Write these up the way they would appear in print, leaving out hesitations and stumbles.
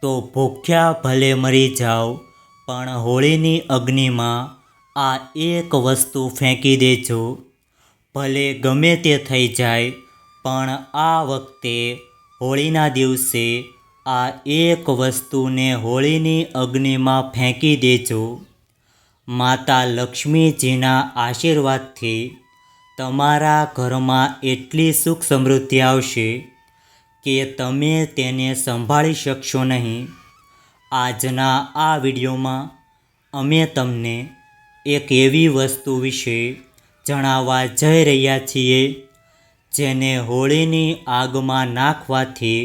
તો ભૂખ્યા ભલે મરી જાઓ, પણ હોળીની અગ્નિમાં આ એક વસ્તુ ફેંકી દેજો. ભલે ગમે તે થઈ જાય, પણ આ વખતે હોળીના દિવસે આ એક વસ્તુને હોળીની અગ્નિમાં ફેંકી દેજો. માતા લક્ષ્મીજીના આશીર્વાદથી તમારા ઘરમાં એટલી સુખ સમૃદ્ધિ આવશે કે તમે તેને સંભાળી શકશો નહીં. આજના આ વિડીયોમાં અમે તમને એક એવી વસ્તુ વિશે જણાવવા જઈ રહ્યા છીએ જેને હોળીની આગમાં નાખવાથી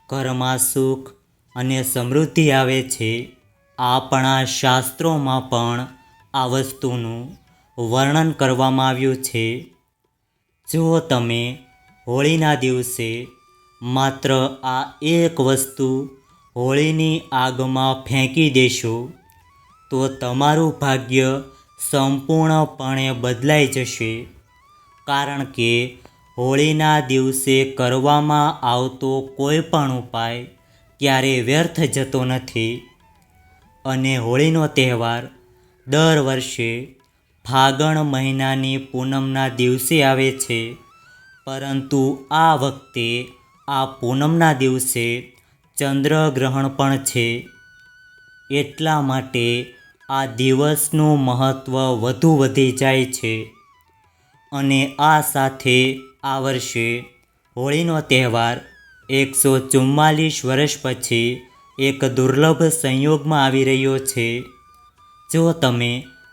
ઘરમાં સુખ અને સમૃદ્ધિ આવે છે. આપણા શાસ્ત્રોમાં પણ આ વસ્તુનું વર્ણન કરવામાં આવ્યું છે. જો તમે હોળીના દિવસે માત્ર આ એક વસ્તુ હોળીની આગમાં ફેંકી દેશો તો તમારું ભાગ્ય સંપૂર્ણપણે બદલાઈ જશે. કારણ કે હોળીના દિવસે કરવામાં આવતો કોઈ પણ ઉપાય ક્યારેય વ્યર્થ જતો નથી. અને હોળીનો તહેવાર દર વર્ષે ફાગણ મહિનાની પૂનમના દિવસે આવે છે. પરંતુ આ વખતે આ પૂનમના દિવસે ચંદ્રગ્રહણ પણ છે. એટલા માટે આ દિવસનું મહત્ત્વ વધુ વધી જાય છે. અને આ સાથે આ વર્ષે હોળીનો તહેવાર 144 વર્ષ પછી એક દુર્લભ સંયોગમાં આવી રહ્યો છે. જો તમે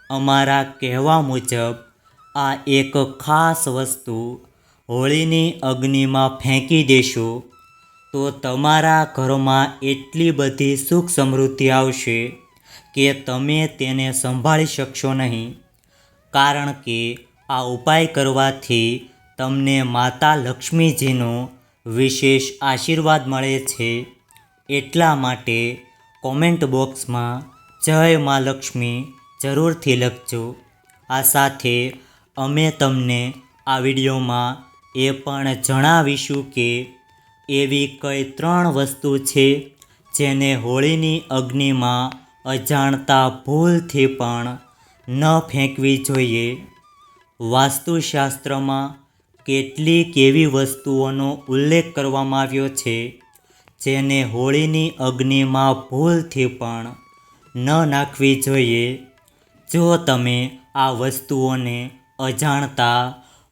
અમારા કહેવા મુજબ આ એક ખાસ વસ્તુ હોળીની અગ્નિમાં ફેંકી દેશો તો તમારા ઘરમાં એટલી બધી સુખ સમૃદ્ધિ આવશે કે તમે તેને સંભાળી શકશો નહીં. કારણ કે આ ઉપાય કરવાથી તમને માતા લક્ષ્મીજીનો વિશેષ આશીર્વાદ મળે છે. એટલા માટે કોમેન્ટ બોક્સમાં જય મા લક્ષ્મી જરૂરથી લખજો. આ સાથે અમે તમને આ વિડીયોમાં એ પણ જણાવીશું કે એવી કઈ 3 વસ્તુ છે જેને હોળીની અગ્નિમાં અજાણતા ભૂલથી પણ ન ફેંકવી જોઈએ. વાસ્તુશાસ્ત્રમાં કેટલીક એવી વસ્તુઓનો ઉલ્લેખ કરવામાં આવ્યો છે જેને હોળીની અગ્નિમાં ભૂલથી પણ ન નાખવી જોઈએ. જો તમે આ વસ્તુઓને અજાણતા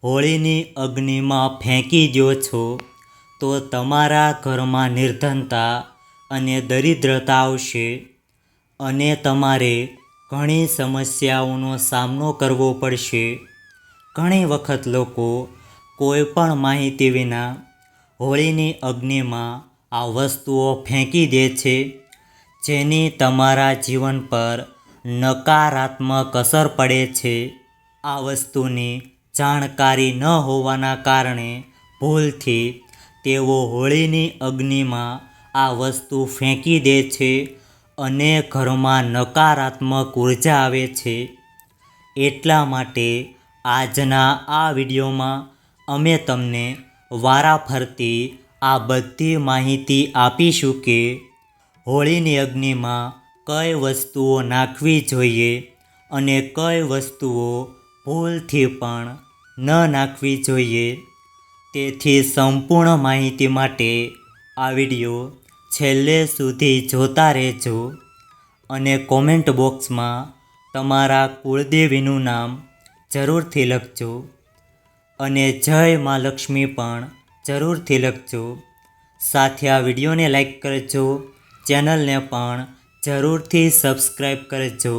હોળીની અગ્નિમાં ફેંકી દો છો તો તમારા ઘરમાં નિર્ધનતા અને દરિદ્રતા આવશે અને તમારે ઘણી સમસ્યાઓનો સામનો કરવો પડશે. ઘણી વખત લોકો કોઈ પણ માહિતી વિના હોળીની અગ્નિમાં આ વસ્તુઓ ફેંકી દે છે જેની તમારા જીવન પર નકારાત્મક અસર પડે છે. આ વસ્તુની જાણકારી ન હોવાના કારણે ભૂલથી તેઓ હોળીની અગ્નિમાં આ વસ્તુ ફેંકી દે છે અને ઘરમાં નકારાત્મક ઉર્જા આવે છે. એટલા માટે આજના આ વિડીયોમાં અમે તમને વારાફરતી આ બધી માહિતી આપીશું કે હોળીની અગ્નિમાં કઈ વસ્તુઓ નાખવી જોઈએ અને કઈ વસ્તુઓ ભૂલથી પણ ન નાખવી જોઈએ. તેથી સંપૂર્ણ માહિતી માટે આ વિડીયો છેલ્લે સુધી જોતા રહેજો અને કોમેન્ટ બોક્સમાં તમારા કુળદેવીનું નામ જરૂરથી લખજો અને જય મા લક્ષ્મી પણ જરૂરથી લખજો. સાથે આ વિડીયોને લાઈક કરજો, ચેનલને પણ જરૂરથી સબસ્ક્રાઈબ કરજો.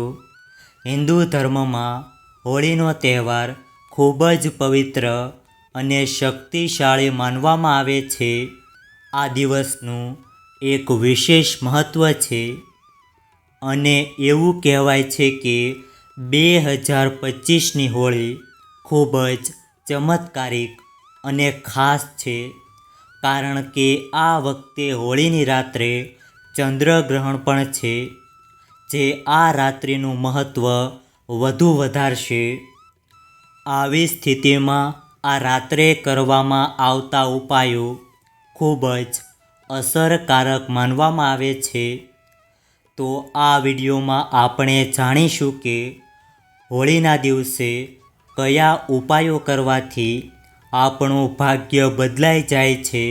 હિન્દુ ધર્મમાં હોળીનો તહેવાર ખૂબ જ પવિત્ર અને શક્તિશાળી માનવામાં આવે છે. આ દિવસનું એક વિશેષ મહત્ત્વ છે અને એવું કહેવાય છે કે 2025ની હોળી ખૂબ જ ચમત્કારિક અને ખાસ છે. કારણ કે આ વખતે હોળીની રાત્રે ચંદ્રગ્રહણ પણ છે જે આ રાત્રિનું મહત્ત્વ વધુ વધારશે. આવી સ્થિતિમાં આ રાત્રે કરવામાં આવતા ઉપાયો ખૂબ જ અસરકારક માનવામાં આવે છે. તો આ વિડીયોમાં આપણે જાણીશું કે હોળીના દિવસે કયા ઉપાયો કરવાથી આપણું ભાગ્ય બદલાઈ જાય છે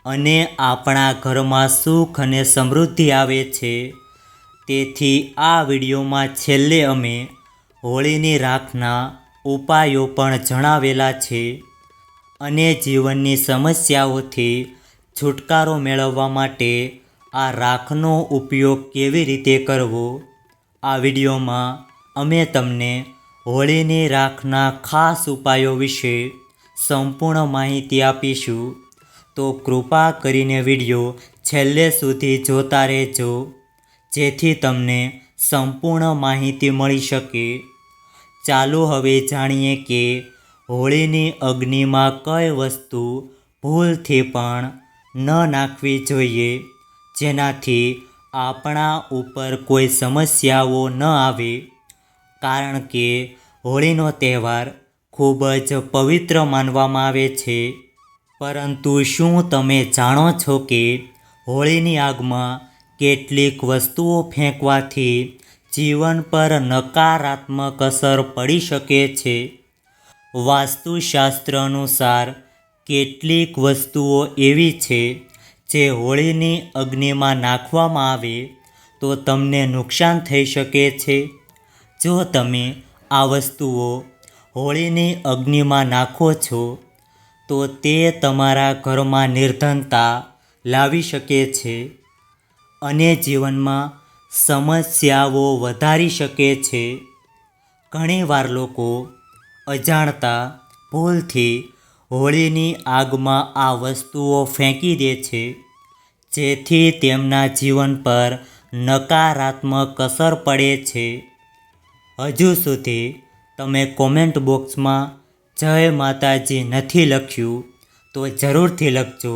અને આપણા ઘરમાં સુખ અને સમૃદ્ધિ આવે છે. તેથી આ વિડીયોમાં છેલ્લે અમે હોળીની રાખના ઉપાયો પણ જણાવેલા છે અને જીવનની સમસ્યાઓથી છુટકારો મેળવવા માટે આ રાખનો ઉપયોગ કેવી રીતે કરવો, આ વિડીયોમાં અમે તમને હોળીની રાખના ખાસ ઉપાયો વિશે સંપૂર્ણ માહિતી આપીશું. તો કૃપા કરીને વિડીયો છેલ્લે સુધી જોતા રહેજો જેથી તમને સંપૂર્ણ માહિતી મળી શકે. ચાલો હવે જાણીએ કે હોળીની અગ્નિમાં કઈ વસ્તુ ભૂલથી પણ ન નાખવી જોઈએ જેનાથી આપણા ઉપર કોઈ સમસ્યાઓ ન આવે. કારણ કે હોળીનો તહેવાર ખૂબ જ પવિત્ર માનવામાં આવે છે. પરંતુ શું તમે જાણો છો કે હોળીની આગમાં કેટલીક વસ્તુઓ ફેંકવાથી જીવન પર નકારાત્મક અસર પડી શકે છે? વાસ્તુશાસ્ત્ર અનુસાર કેટલીક વસ્તુઓ એવી છે જે હોળીની અગ્નિમાં નાખવામાં આવે તો તમને નુકસાન થઈ શકે છે. જો તમે આ વસ્તુઓ હોળીની અગ્નિમાં નાખો છો તો તે તમારા ઘરમાં નિર્ધનતા લાવી શકે છે અને જીવનમાં સમસ્યાઓ વધારી શકે છે. ઘણીવાર લોકો અજાણતા ભૂલથી હોળીની આગમાં આ વસ્તુઓ ફેંકી દે છે જેથી તેમના જીવન પર નકારાત્મક અસર પડે છે. હજુ સુધી તમે કોમેન્ટ બોક્સમાં જય માતાજી નથી લખ્યું તો જરૂરથી લખજો.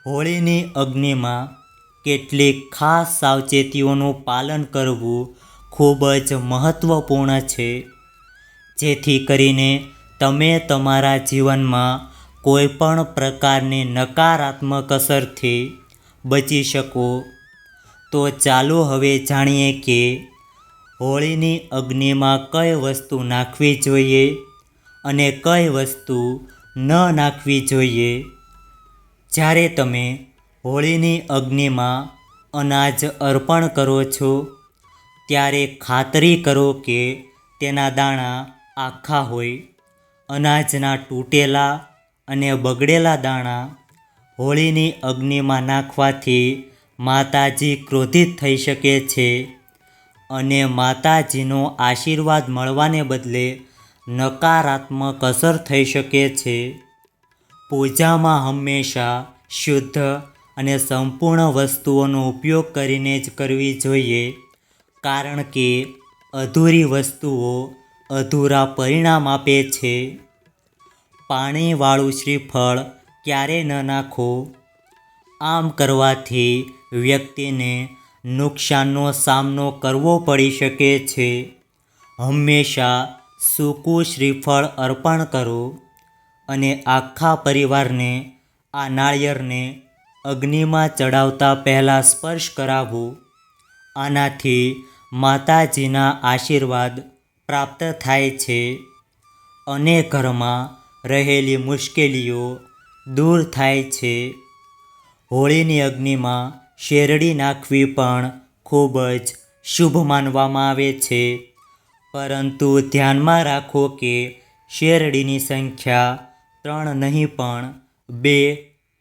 હોળીની અગ્નિમાં કેટલીક ખાસ સાવચેતીઓનું પાલન કરવું ખૂબ જ મહત્ત્વપૂર્ણ છે જેથી કરીને તમે તમારા જીવનમાં કોઈ પણ પ્રકારની નકારાત્મક અસરથી બચી શકો. તો ચાલો હવે જાણીએ કે હોળીની અગ્નિમાં કઈ વસ્તુ નાખવી જોઈએ અને કઈ વસ્તુ ન નાખવી જોઈએ. જ્યારે તમે હોળીની અગ્નિમાં અનાજ અર્પણ કરો છો ત્યારે ખાતરી કરો કે તેના દાણા આખા હોય. અનાજના તૂટેલા અને બગડેલા દાણા હોળીની અગ્નિમાં નાખવાથી માતાજી ક્રોધિત થઈ શકે છે અને માતાજીનો આશીર્વાદ મળવાને બદલે નકારાત્મક અસર થઈ શકે છે. પૂજામાં હંમેશા શુદ્ધ અને સંપૂર્ણ વસ્તુઓનો ઉપયોગ કરીને જ કરવી જોઈએ કારણ કે અધૂરી વસ્તુઓ અધૂરા પરિણામ આપે છે. પાણીવાળું શ્રીફળ ક્યારેય ન નાખો. આમ કરવાથી વ્યક્તિને નુકસાનનો સામનો કરવો પડી શકે છે. હંમેશા સૂકું શ્રીફળ અર્પણ કરો અને આખા પરિવારને આ નાળિયેરને અગ્નિમાં ચડાવતા પહેલાં સ્પર્શ કરાવો. આનાથી માતાજીના આશીર્વાદ પ્રાપ્ત થાય છે અને ઘરમાં રહેલી મુશ્કેલીઓ દૂર થાય છે. હોળીની અગ્નિમાં શેરડી નાખવી પણ ખૂબ જ શુભ માનવામાં આવે છે. પરંતુ ધ્યાનમાં રાખો કે શેરડીની સંખ્યા 3 નહીં પણ 2,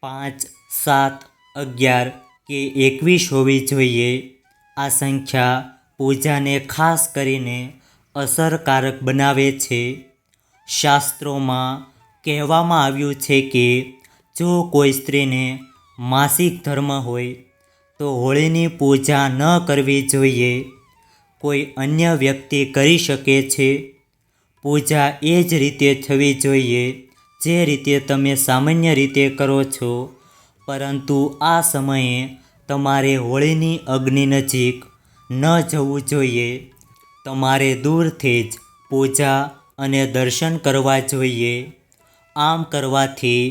5, 7, 11 કે 21 હોવી જોઈએ. આ સંખ્યા પૂજાને ખાસ કરીને અસરકારક બનાવે છે. શાસ્ત્રોમાં કહેવામાં આવ્યું છે કે જો કોઈ સ્ત્રીને માસિક ધર્મ હોય તો હોળીની પૂજા ન કરવી જોઈએ. કોઈ અન્ય વ્યક્તિ કરી શકે છે. પૂજા એ જ રીતે થવી જોઈએ જે રીતે તમે સામાન્ય રીતે કરો છો. પરંતુ આ સમયે તમારે હોળીની અગ્નિ નજીક ન જવું જોઈએ. તમારે દૂરથી જ પૂજા અને દર્શન કરવા જોઈએ. આમ કરવાથી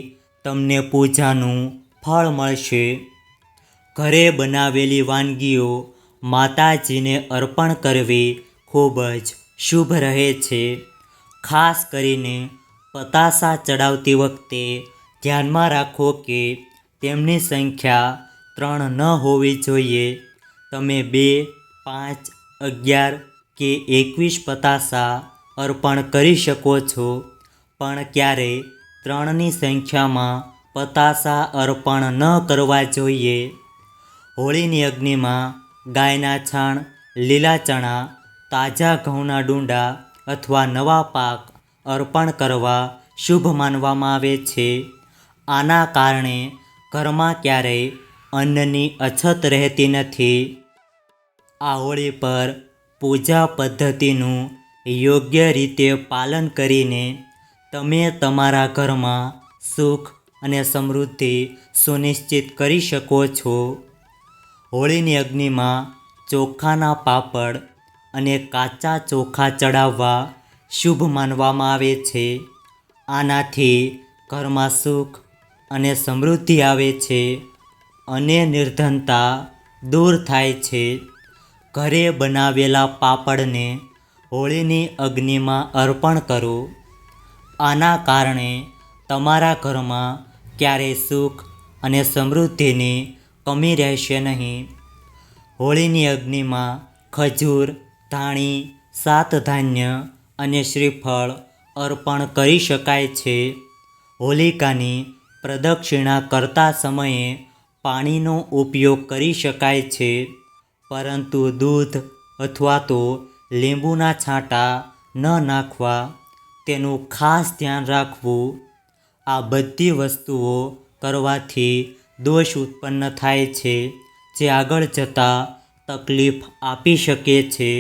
તમને પૂજાનું ફળ મળશે. ઘરે બનાવેલી વાનગીઓ માતાજીને અર્પણ કરવી ખૂબ જ શુભ રહે છે. ખાસ કરીને પતાસા ચડાવતી વખતે ધ્યાનમાં રાખો કે તેમની સંખ્યા 3 ન હોવી જોઈએ. તમે 2, 5, 11 કે 21 પતાસા અર્પણ કરી શકો છો, પણ ક્યારેય 3ની સંખ્યામાં પતાસા અર્પણ ન કરવા જોઈએ. હોળીની અગ્નિમાં ગાયના છાણ, લીલા ચણા, તાજા ઘઉંના ડૂંડા અથવા નવા પાક અર્પણ કરવા શુભ માનવામાં આવે છે. આના કારણે ઘરમાં ક્યારેય અન્નની અછત રહેતી નથી. આ હોળી પર પૂજા પદ્ધતિનું યોગ્ય રીતે પાલન કરીને તમે તમારા ઘરમાં સુખ અને સમૃદ્ધિ સુનિશ્ચિત કરી શકો છો. હોળીની અગ્નિમાં ચોખાના પાપડ અને કાચા ચોખા ચડાવવા શુભ માનવામાં આવે છે. આનાથી ઘરમાં સુખ અને સમૃદ્ધિ આવે છે અને નિર્ધનતા દૂર થાય છે. ઘરે બનાવેલા પાપડને હોળીની અગ્નિમાં અર્પણ કરો. આના કારણે તમારા ઘરમાં ક્યારેય સુખ અને સમૃદ્ધિની કમી રહેશે નહીં. હોળીની અગ્નિમાં ખજૂર, ધાણી, 7 ધાન્ય અને શ્રીફળ અર્પણ કરી શકાય છે. હોલિકાની પ્રદક્ષિણા કરતા સમયે પાણીનો ઉપયોગ કરી શકાય છે, પરંતુ દૂધ અથવા તો લીંબુના છાંટા ન નાખવા. તેનું ખાસ ધ્યાન રાખવું. આ બધી વસ્તુઓ કરવાથી દોષ ઉત્પન્ન થાય છે, જે આગળ જતાં તકલીફ આપી શકે છે.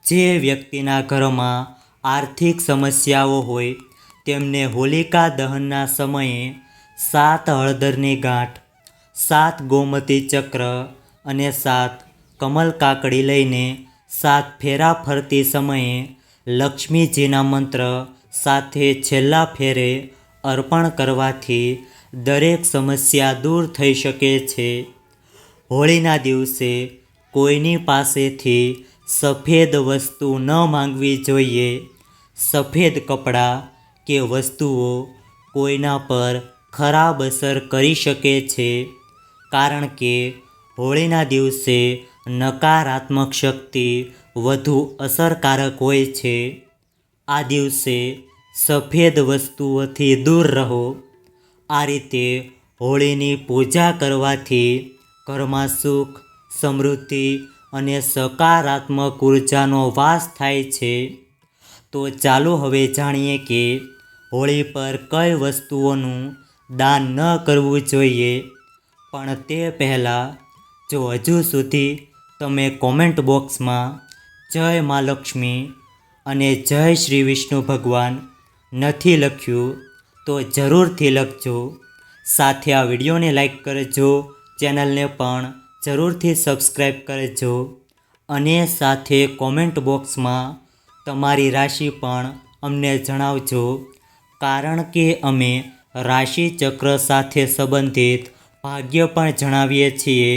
જે વ્યક્તિના ઘરમાં આર્થિક સમસ્યાઓ હોય તેમને હોલિકા દહનના સમયે 7 હળદરની ગાંઠ, 7 ગોમતી ચક્ર અને 7 કમલ કાકડી લઈને 7 ફેરા ફરતી સમયે લક્ષ્મીજીના મંત્ર સાથે છેલ્લા ફેરે અર્પણ કરવાથી દરેક સમસ્યા દૂર થઈ શકે છે. હોળીના દિવસે કોઈની પાસેથી સફેદ વસ્તુ ન માંગવી જોઈએ. સફેદ કપડાં કે વસ્તુઓ કોઈના પર ખરાબ અસર કરી શકે છે, કારણ કે હોળીના દિવસે નકારાત્મક શક્તિ વધુ અસરકારક હોય છે. આ દિવસે સફેદ વસ્તુઓથી દૂર રહો. આ રીતે હોળીની પૂજા કરવાથી ઘરમાં સુખ, સમૃદ્ધિ અને સકારાત્મક ઉર્જાનો વાસ થાય છે. તો ચાલો હવે જાણીએ કે હોળી પર કઈ વસ્તુઓનું દાન ન કરવું જોઈએ. પણ તે પહેલાં જો હજુ સુધી તમે કોમેન્ટ બોક્સમાં જય મા લક્ષ્મી અને જય શ્રી વિષ્ણુ ભગવાન નથી લખ્યું તો જરૂરથી લખજો. સાથે આ વિડીયોને લાઈક કરજો, ચેનલને પણ જરૂરથી સબસ્ક્રાઈબ કરજો અને સાથે કોમેન્ટ બોક્સમાં તમારી રાશિ પણ અમને જણાવજો, કારણ કે અમે રાશિ ચક્ર સાથે સંબંધિત ભાગ્ય પણ જણાવીએ છીએ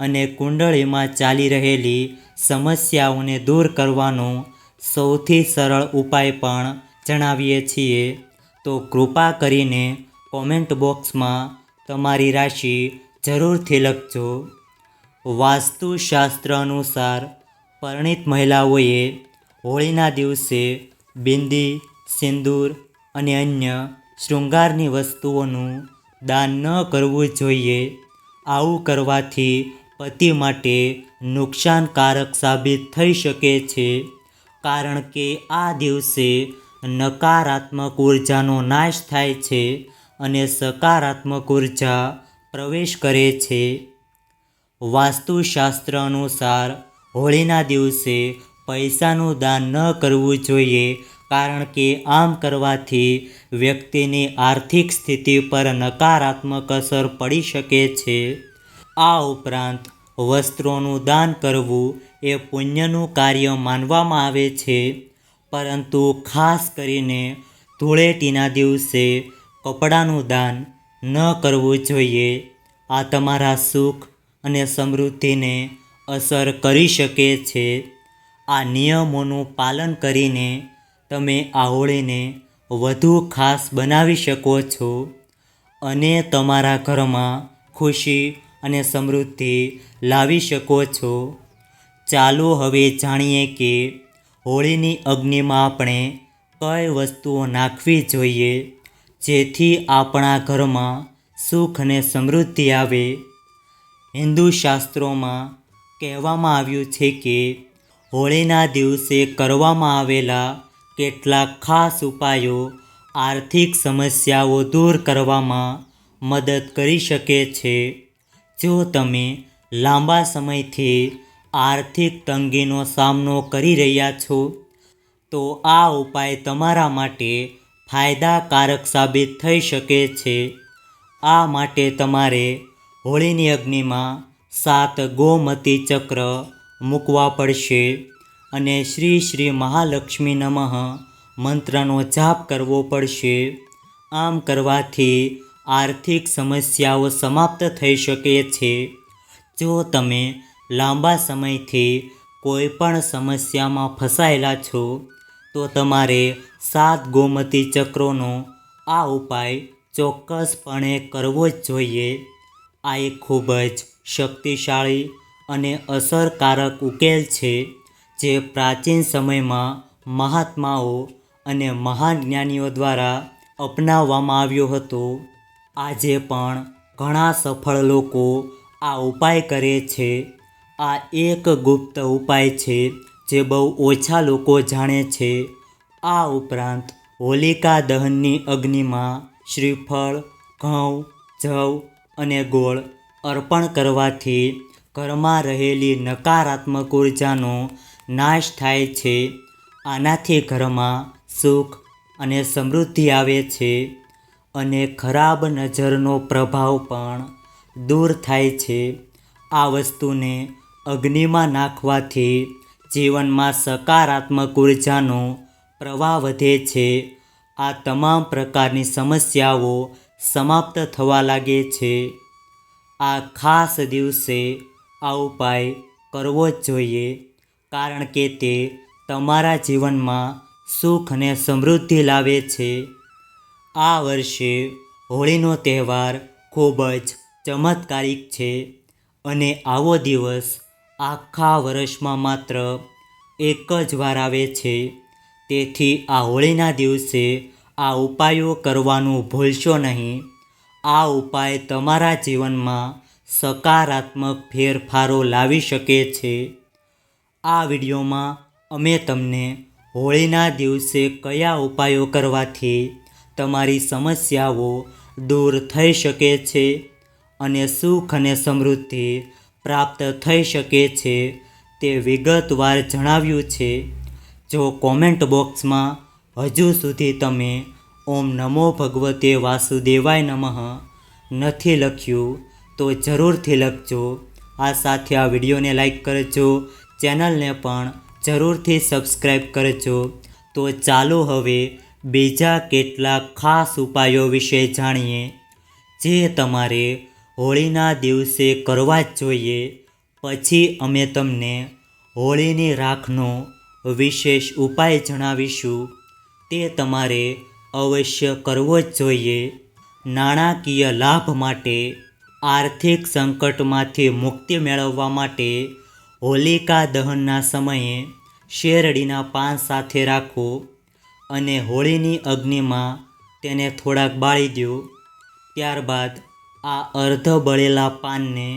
અને કુંડળીમાં ચાલી રહેલી સમસ્યાઓને દૂર કરવાનો સૌથી સરળ ઉપાય પણ જણાવીએ છીએ. તો કૃપા કરીને કોમેન્ટ બોક્સમાં તમારી રાશિ જરૂરથી લખજો. વાસ્તુશાસ્ત્ર અનુસાર પરિણીત મહિલાઓએ હોળીના દિવસે બિંદી, સિંદૂર અને અન્ય શૃંગારની વસ્તુઓનું દાન ન કરવું જોઈએ. આવું કરવાથી પતિ માટે નુકસાનકારક સાબિત થઈ શકે છે, કારણ કે આ દિવસે નકારાત્મક ઉર્જાનો નાશ થાય છે અને સકારાત્મક ઉર્જા પ્રવેશ કરે છે. વાસ્તુશાસ્ત્ર અનુસાર હોળીના દિવસે પૈસાનું દાન ન કરવું જોઈએ, કારણ કે આમ કરવાથી વ્યક્તિની આર્થિક સ્થિતિ પર નકારાત્મક અસર પડી શકે છે. આ ઉપરાંત વસ્ત્રોનું દાન કરવું એ પુણ્યનું કાર્ય માનવામાં આવે છે, પરંતુ ખાસ કરીને ધૂળેટીના દિવસે કપડાનું દાન ન કરવું જોઈએ. આ તમારા સુખ અને સમૃદ્ધિને અસર કરી શકે છે. આ નિયમોનું પાલન કરીને તમે આ હોળીને વધુ ખાસ બનાવી શકો છો અને તમારા ઘરમાં ખુશી અને સમૃદ્ધિ લાવી શકો છો. ચાલો હવે જાણીએ કે હોળીની અગ્નિમાં આપણે કઈ વસ્તુઓ નાખવી જોઈએ જેથી આપણા ઘરમાં સુખ અને સમૃદ્ધિ આવે. હિન્દુ શાસ્ત્રોમાં કહેવામાં આવ્યું છે કે હોળીના દિવસે કરવામાં આવેલા કેટલાક ખાસ ઉપાયો આર્થિક સમસ્યાઓ દૂર કરવામાં મદદ કરી શકે છે. જો તમે લાંબા સમયથી આર્થિક તંગીનો સામનો કરી રહ્યા છો તો આ ઉપાય તમારા માટે ફાયદાકારક સાબિત થઈ શકે છે. આ માટે તમારે હોળીની અગ્નિમાં 7 ગોમતી ચક્ર મૂકવા પડશે અને શ્રી શ્રી મહાલક્ષ્મી નમઃ મંત્રનો જાપ કરવો પડશે. આમ કરવાથી આર્થિક સમસ્યાઓ સમાપ્ત થઈ શકે છે. જો તમે લાંબા સમયથી કોઈ પણ સમસ્યામાં ફસાયેલા છો તો તમારે 7 ગોમતી ચક્રોનો આ ઉપાય ચોક્કસપણે કરવો જ જોઈએ. આ એક ખૂબ જ શક્તિશાળી અને અસરકારક ઉકેલ છે જે પ્રાચીન સમયમાં મહાત્માઓ અને મહાન જ્ઞાનીઓ દ્વારા અપનાવવામાં આવ્યો હતો. આજે પણ ઘણા સફળ લોકો આ ઉપાય કરે છે. આ એક ગુપ્ત ઉપાય છે જે બહુ ઓછા લોકો જાણે છે. આ ઉપરાંત હોલિકા દહનની અગ્નિમાં શ્રીફળ, ઘઉં, જવ અને ગોળ અર્પણ કરવાથી ઘરમાં રહેલી નકારાત્મક ઉર્જાનો નાશ થાય છે. આનાથી ઘરમાં સુખ અને સમૃદ્ધિ આવે છે અને ખરાબ નજરનો પ્રભાવ પણ દૂર થાય છે. આ વસ્તુને અગ્નિમાં નાખવાથી જીવનમાં સકારાત્મક ઉર્જાનો પ્રવાહ વધે છે. આ તમામ પ્રકારની સમસ્યાઓ સમાપ્ત થવા લાગે છે. આ ખાસ દિવસે આ ઉપાય કરવો જ જોઈએ કારણ કે તે તમારા જીવનમાં સુખ અને સમૃદ્ધિ લાવે છે. આ વર્ષે હોળીનો તહેવાર ખૂબ જ ચમત્કારિક છે અને આવો દિવસ આખા વર્ષમાં માત્ર એક જ વાર આવે છે. તેથી આ હોળીના દિવસે આ ઉપાયો કરવાનું ભૂલશો નહીં. આ ઉપાય તમારા જીવનમાં સકારાત્મક ફેરફારો લાવી શકે છે. આ વિડીયોમાં અમે તમને હોળીના દિવસે કયા ઉપાયો કરવાથી તમારી સમસ્યાઓ દૂર થઈ શકે છે અને સુખ અને સમૃદ્ધિ પ્રાપ્ત થઈ શકે છે તે વિગતવાર જણાવ્યું છે. જો કોમેન્ટ બોક્સમાં હજુ સુધી તમે ઓમ નમો ભગવતે વાસુદેવાય નમઃ નથી લખ્યું તો જરૂરથી લખજો. આ સાથે આ વિડીયોને લાઈક કરજો, ચેનલને પણ જરૂરથી સબસ્ક્રાઈબ કરજો. તો ચાલો હવે બીજા કેટલાક ખાસ ઉપાયો વિશે જાણીએ જે તમારે હોળીના દિવસે કરવા જ જોઈએ. પછી અમે તમને હોળીની રાખનો વિશેષ ઉપાય જણાવીશું. તે તમારે અવશ્ય કરવો જ જોઈએ. નાણાકીય લાભ માટે આર્થિક સંકટમાંથી મુક્તિ મેળવવા માટે હોલિકા દહનના સમયે શેરડીના પાન સાથે રાખો અને હોળીની અગ્નિમાં તેને થોડાક બાળી દો. ત્યારબાદ આ અર્ધ બળેલા પાનને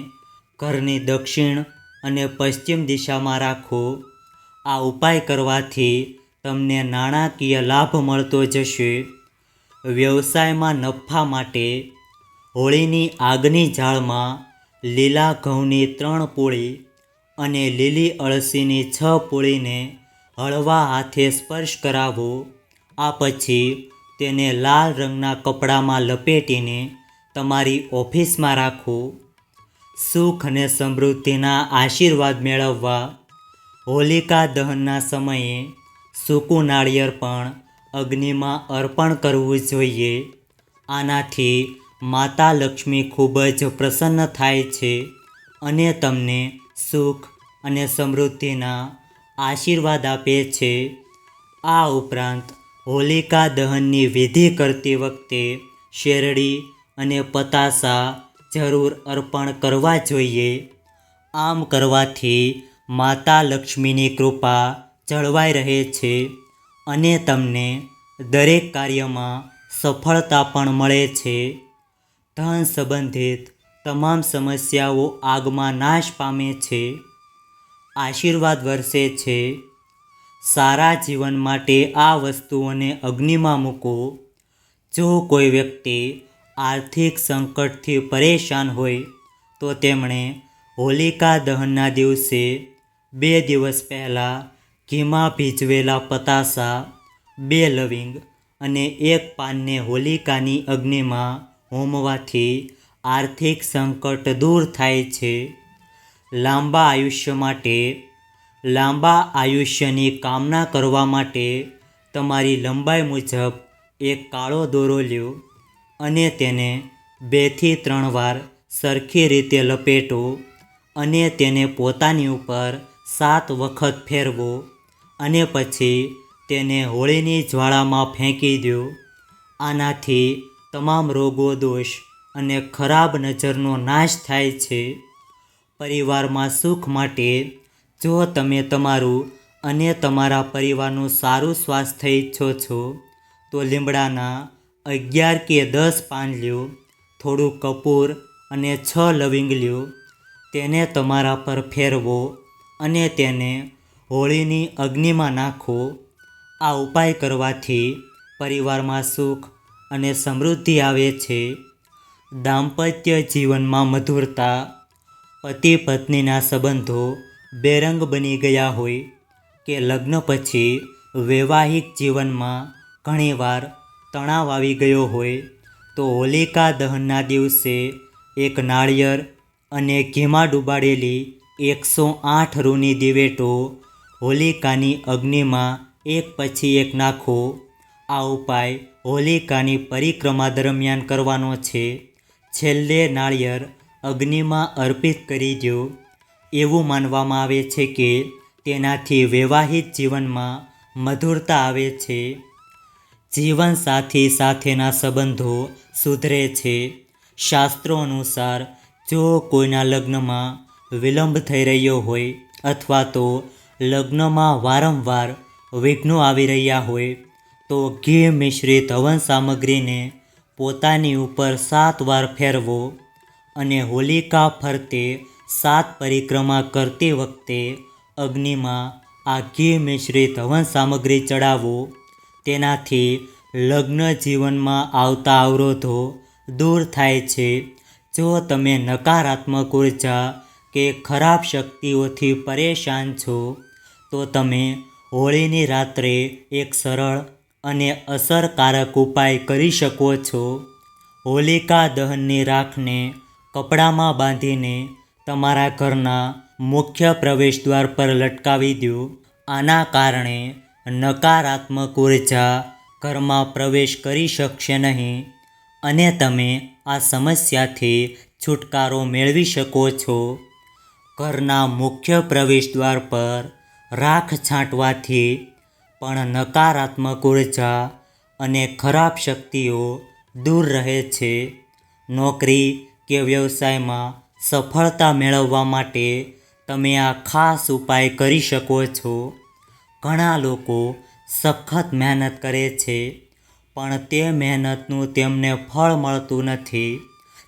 ઘરની દક્ષિણ અને પશ્ચિમ દિશામાં રાખો. આ ઉપાય કરવાથી તમને નાણાકીય લાભ મળતો જશે. વ્યવસાયમાં નફા માટે હોળીની આગની ઝાળમાં લીલા ઘઉંની 3 પૂળી અને લીલી અળસીની 6 પૂળીને હળવા હાથે સ્પર્શ કરાવો. આ પછી તેને લાલ રંગના કપડામાં લપેટીને તમારી ઓફિસમાં રાખો. સુખ અને સમૃદ્ધિના આશીર્વાદ મેળવવા હોલિકા દહનના સમયે સૂકું નાળિયેર પણ અગ્નિમાં અર્પણ કરવું જોઈએ. આનાથી માતા લક્ષ્મી ખૂબ જ પ્રસન્ન થાય છે અને તમને સુખ અને સમૃદ્ધિના આશીર્વાદ આપે છે. આ ઉપરાંત હોલિકા દહનની વિધિ કરતી વખતે શેરડી અને પતાસા જરૂર અર્પણ કરવા જોઈએ. આમ કરવાથી માતા લક્ષ્મીની કૃપા જળવાઈ રહે છે અને તમને દરેક કાર્યમાં સફળતા પણ મળે છે. ધન સંબંધિત તમામ સમસ્યાઓ આગમાં નાશ પામે છે. આશીર્વાદ વરસે છે. સારા જીવન માટે આ વસ્તુઓને અગ્નિમાં મૂકો. જો કોઈ વ્યક્તિ આર્થિક સંકટથી પરેશાન હોય તો તેમણે હોલિકા દહનના દિવસે 2 દિવસ પહેલાં ઘીમાં ભીજવેલા પતાસા, 2 લવિંગ અને 1 પાનને હોલિકાની અગ્નિમાં હોમવાથી આર્થિક સંકટ દૂર થાય છે. લાંબા આયુષ્યની કામના કરવા માટે તમારી લંબાઈ મુજબ એક કાળો દોરો લ્યો અને તેને 2 થી 3 વાર સરખી રીતે લપેટો અને તેને પોતાની ઉપર 7 વખત ફેરવો અને પછી તેને હોળીની જ્વાળામાં ફેંકી દો. આનાથી તમામ રોગો, દોષ અને ખરાબ નજરનો નાશ થાય છે. પરિવારમાં સુખ માટે જો તમે તમારું અને તમારા પરિવારનું સારું સ્વાસ્થ્ય ઈચ્છો છો તો લીમડાના 11 કે 10 પાન લ્યો, થોડું કપૂર અને 6 લવિંગ લ્યો, તેને તમારા પર ફેરવો અને તેને હોળીની અગ્નિમાં નાખો. આ ઉપાય કરવાથી પરિવારમાં સુખ અને સમૃદ્ધિ આવે છે. દાંપત્ય જીવનમાં મધુરતા. પતિ પત્નીના સંબંધો બેરંગ બની ગયા હોય કે લગ્ન પછી વૈવાહિક જીવનમાં ઘણીવાર તણાવ આવી ગયો હોય તો હોલિકા દહનના દિવસે એક નાળિયેર અને ઘીમાં ડૂબાડેલી 108 રૂની દિવેટો હોલિકાની અગ્નિમાં એક પછી એક નાખો. આ ઉપાય હોલિકાની પરિક્રમા દરમિયાન કરવાનો છે. છેલ્લે નાળિયેર અગ્નિમાં અર્પિત કરી દો. એવું માનવામાં આવે છે કે તેનાથી વૈવાહિક જીવનમાં મધુરતા આવે છે. જીવનસાથી સાથેના સંબંધો સુધરે છે. શાસ્ત્રો અનુસાર જો કોઈના લગ્નમાં વિલંબ થઈ રહ્યો હોય અથવા તો લગ્નમાં વારંવાર વિઘ્નો આવી રહ્યા હોય તો ઘી મિશ્રિત હવન સામગ્રીને પોતાની ઉપર 7 વાર ફેરવો અને હોલિકા ફરતે 7 પરિક્રમા કરતી વખતે અગ્નિમાં આ ઘી મિશ્રિત હવન સામગ્રી ચડાવો. તેનાથી લગ્ન જીવનમાં આવતા અવરોધો દૂર થાય છે. જો તમે નકારાત્મક ઉર્જા કે ખરાબ શક્તિઓથી પરેશાન છો તો તમે હોળીની રાત્રે એક સરળ અને અસરકારક ઉપાય કરી શકો છો. હોલિકા દહનની રાખને કપડામાં બાંધીને તમારા ઘરના મુખ્ય પ્રવેશદ્વાર પર લટકાવી દો. આના કારણે નકારાત્મક ઉર્જા ઘરમાં પ્રવેશ કરી શકશે નહીં અને તમે આ સમસ્યાથી છુટકારો મેળવી શકો છો. ઘરના મુખ્ય પ્રવેશદ્વાર પર રાખ છાંટવાથી પણ નકારાત્મક ઉર્જા અને ખરાબ શક્તિઓ દૂર રહે છે. નોકરી કે વ્યવસાયમાં સફળતા મેળવવા માટે તમે આ ખાસ ઉપાય કરી શકો છો. ઘણા લોકો સખત મહેનત કરે છે પણ તે મહેનતનું તેમને ફળ મળતું નથી.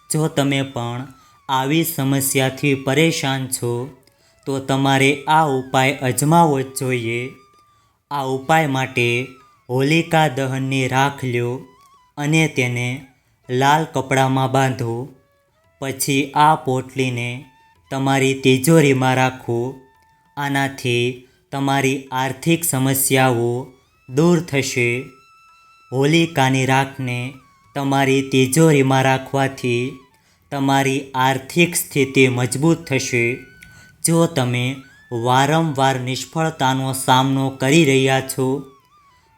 જો તમે પણ આવી સમસ્યાથી પરેશાન છો તો તમારે આ ઉપાય અજમાવવો જ જોઈએ. આ ઉપાય માટે હોલિકા દહનની રાખ લ્યો અને તેને લાલ કપડામાં બાંધો. પછી આ પોટલીને તમારી તિજોરીમાં રાખો. આનાથી તમારી આર્થિક સમસ્યાઓ દૂર થશે. હોલિકાની રાખને તમારી તિજોરીમાં રાખવાથી તમારી આર્થિક સ્થિતિ મજબૂત થશે. જો તમે વારંવાર નિષ્ફળતાનો સામનો કરી રહ્યા છો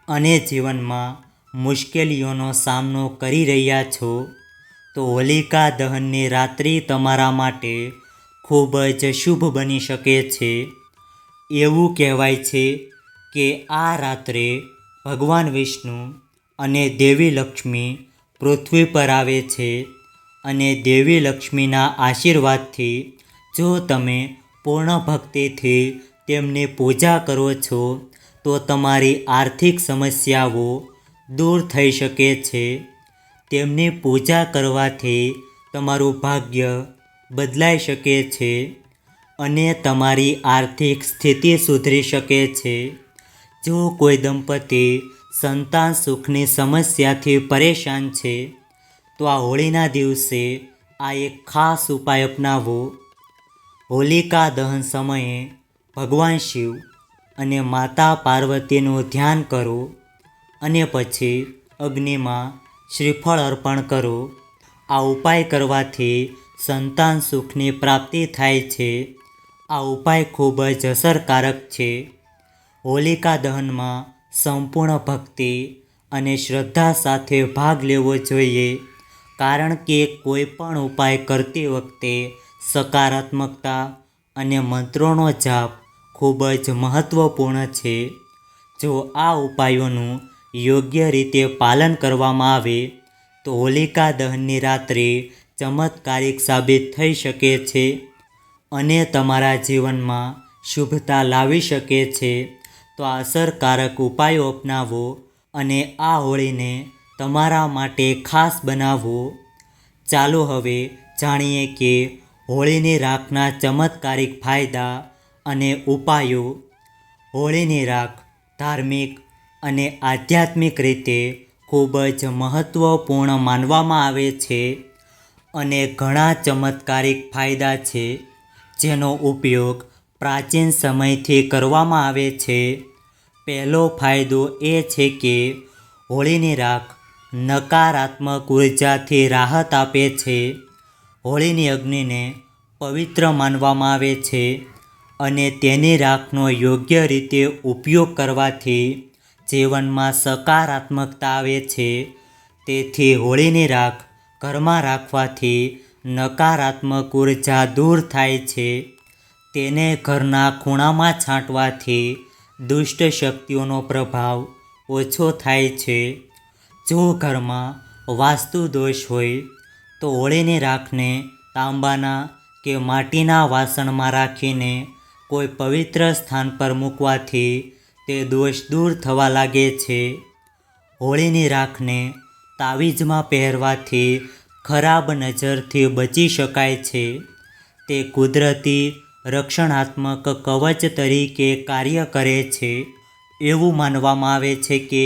અને જીવનમાં મુશ્કેલીઓનો સામનો કરી રહ્યા છો તો હોલિકા દહનની રાત્રિ તમારા માટે ખૂબ જ શુભ બની શકે છે. એવું કહેવાય છે કે આ રાત્રે ભગવાન વિષ્ણુ અને દેવી લક્ષ્મી પૃથ્વી પર આવે છે અને દેવી લક્ષ્મીના આશીર્વાદથી જો તમે પૂર્ણ ભક્તિથી તેમની પૂજા કરો છો તો તમારી આર્થિક સમસ્યાઓ દૂર થઈ શકે છે. તેમની પૂજા કરવાથી તમારું ભાગ્ય બદલાઈ શકે છે અને તમારી આર્થિક સ્થિતિ સુધરી શકે છે. જો કોઈ દંપતી સંતાન સુખની સમસ્યાથી પરેશાન છે તો આ હોળીના દિવસે આ એક ખાસ ઉપાય અપનાવો. હોલિકા દહન સમયે ભગવાન શિવ અને માતા પાર્વતીનું ધ્યાન કરો અને પછી અગ્નિમાં શ્રીફળ અર્પણ કરો. આ ઉપાય કરવાથી સંતાન સુખની પ્રાપ્તિ થાય છે. આ ઉપાય ખૂબ જ અસરકારક છે. હોલિકા દહનમાં સંપૂર્ણ ભક્તિ અને શ્રદ્ધા સાથે ભાગ લેવો જોઈએ, કારણ કે કોઈ પણ ઉપાય કરતી વખતે સકારાત્મકતા અને મંત્રોનો જાપ ખૂબ જ મહત્વપૂર્ણ છે. જો આ ઉપાયોનું યોગ્ય રીતે પાલન કરવામાં આવે તો હોલિકા દહનની રાત્રિ ચમત્કારિક સાબિત થઈ શકે છે અને તમારા જીવનમાં શુભતા લાવી શકે છે. તો આ અસરકારક ઉપાયો અપનાવો અને આ હોળીને તમારા માટે ખાસ બનાવો. ચાલો હવે જાણીએ કે હોળીની રાખના ચમત્કારિક ફાયદા અને ઉપાયો. હોળીની રાખ ધાર્મિક અને આધ્યાત્મિક રીતે ખૂબ જ મહત્વપૂર્ણ માનવામાં આવે છે અને ઘણા ચમત્કારિક ફાયદા છે જેનો ઉપયોગ પ્રાચીન સમયથી કરવામાં આવે છે. પહેલો ફાયદો એ છે કે હોળીની રાખ નકારાત્મક ઉર્જાથી રાહત આપે છે. હોળીની અગ્નિને પવિત્ર માનવામાં આવે છે અને તેની રાખનો યોગ્ય રીતે ઉપયોગ કરવાથી જીવનમાં સકારાત્મકતા આવે છે. તેથી હોળીની રાખ ઘરમાં રાખવાથી નકારાત્મક ઉર્જા દૂર થાય છે. તેને ઘરના ખૂણામાં છાંટવાથી દુષ્ટ શક્તિઓનો પ્રભાવ ઓછો થાય છે. જો ઘરમાં વાસ્તુ દોષ હોય તો હોળીની રાખને તાંબાના કે માટીના વાસણમાં રાખીને કોઈ પવિત્ર સ્થાન પર મૂકવાથી તે દોષ દૂર થવા લાગે છે. હોળીની રાખને તાવીજમાં પહેરવાથી ખરાબ નજરથી બચી શકાય છે. તે કુદરતી રક્ષણાત્મક કવચ તરીકે કાર્ય કરે છે. એવું માનવામાં આવે છે કે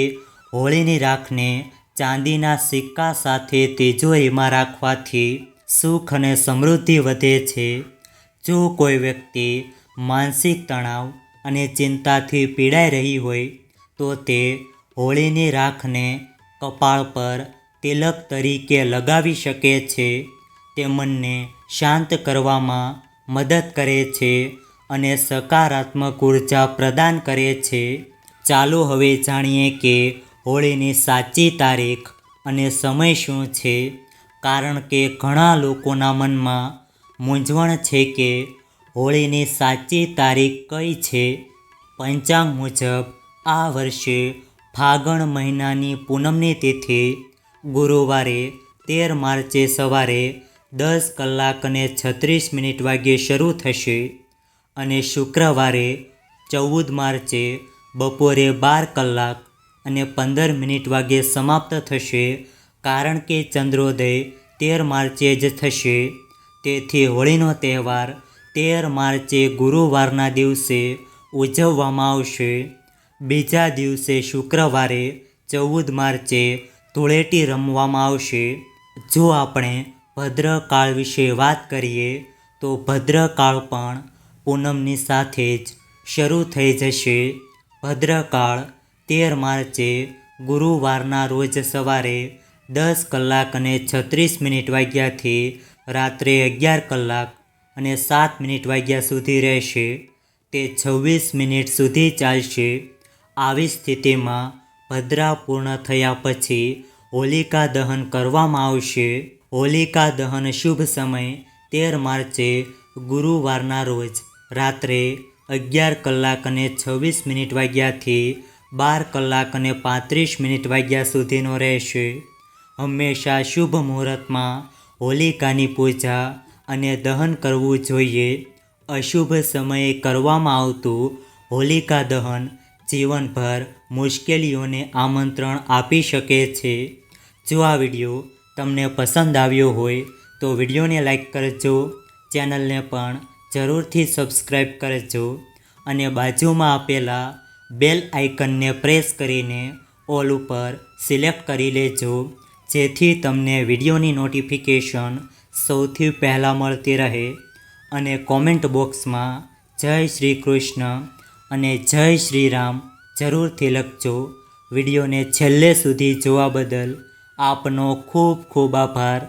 હોળીની રાખને ચાંદીના સિક્કા સાથે તિજોરીમાં રાખવાથી સુખ અને સમૃદ્ધિ વધે છે. જો કોઈ વ્યક્તિ માનસિક તણાવ અને ચિંતાથી પીડાઈ રહી હોય તો તે હોળીની રાખને કપાળ પર તિલક તરીકે લગાવી શકે છે. તે મનને શાંત કરવામાં મદદ કરે છે અને સકારાત્મક ઉર્જા પ્રદાન કરે છે. ચાલો હવે જાણીએ કે હોળીની સાચી તારીખ અને સમય શું છે, કારણ કે ઘણા લોકોના મનમાં મૂંઝવણ છે કે હોળીની સાચી તારીખ કઈ છે. પંચાંગ મુજબ આ વર્ષે ફાગણ મહિનાની પૂનમની તિથિ ગુરુવારે 13 માર્ચે સવારે 10:36 વાગ્યે શરૂ થશે અને શુક્રવારે 14 માર્ચે બપોરે 12:15 વાગ્યે સમાપ્ત થશે, કારણ કે ચંદ્રોદય 13 માર્ચે જ થશે. તેથી હોળીનો તહેવાર 13 માર્ચે ગુરુવારના દિવસે ઉજવવામાં આવશે. બીજા દિવસે શુક્રવારે 14 માર્ચે ધૂળેટી રમવામાં આવશે. જો આપણે ભદ્રકાળ વિશે વાત કરીએ તો ભદ્રકાળ પણ પૂનમની સાથે જ શરૂ થઈ જશે. ભદ્રકાળ 13 માર્ચે ગુરુવારના રોજ સવારે 10:36 વાગ્યાથી રાત્રે 11:07 વાગ્યા સુધી રહેશે. તે 26 મિનિટ સુધી ચાલશે. આવી સ્થિતિમાં ભદ્રા પૂર્ણ થયા પછી હોલિકા દહન કરવામાં આવશે. હોલિકા દહન શુભ સમય 13 માર્ચે ગુરુવારના રોજ રાત્રે 11:26 વાગ્યાથી 12:35 વાગ્યા સુધીનો રહેશે. હંમેશા શુભ મુહૂર્તમાં હોલિકાની પૂજા અને દહન કરવું જોઈએ. અશુભ સમયે કરવામાં આવતું હોલિકા દહન જીવનભર મુશ્કેલીઓને આમંત્રણ આપી શકે છે. જો આ વિડીયો તમને પસંદ આવ્યો હોય તો વિડીયોને લાઈક કરજો, ચેનલને પણ જરૂરથી સબસ્ક્રાઈબ કરજો અને બાજુમાં આપેલા બેલ આઇકનને પ્રેસ કરીને ઓલ ઉપર સિલેક્ટ કરી લેજો, જેથી તમને વિડીયોની નોટિફિકેશન સૌથી પહેલાં મળતી રહે. અને કોમેન્ટ બોક્સમાં જય શ્રી કૃષ્ણ અને જય શ્રી રામ જરૂરથી લખજો. વિડીયોને છેલ્લે સુધી જોવા બદલ આપનો ખૂબ ખૂબ આભાર.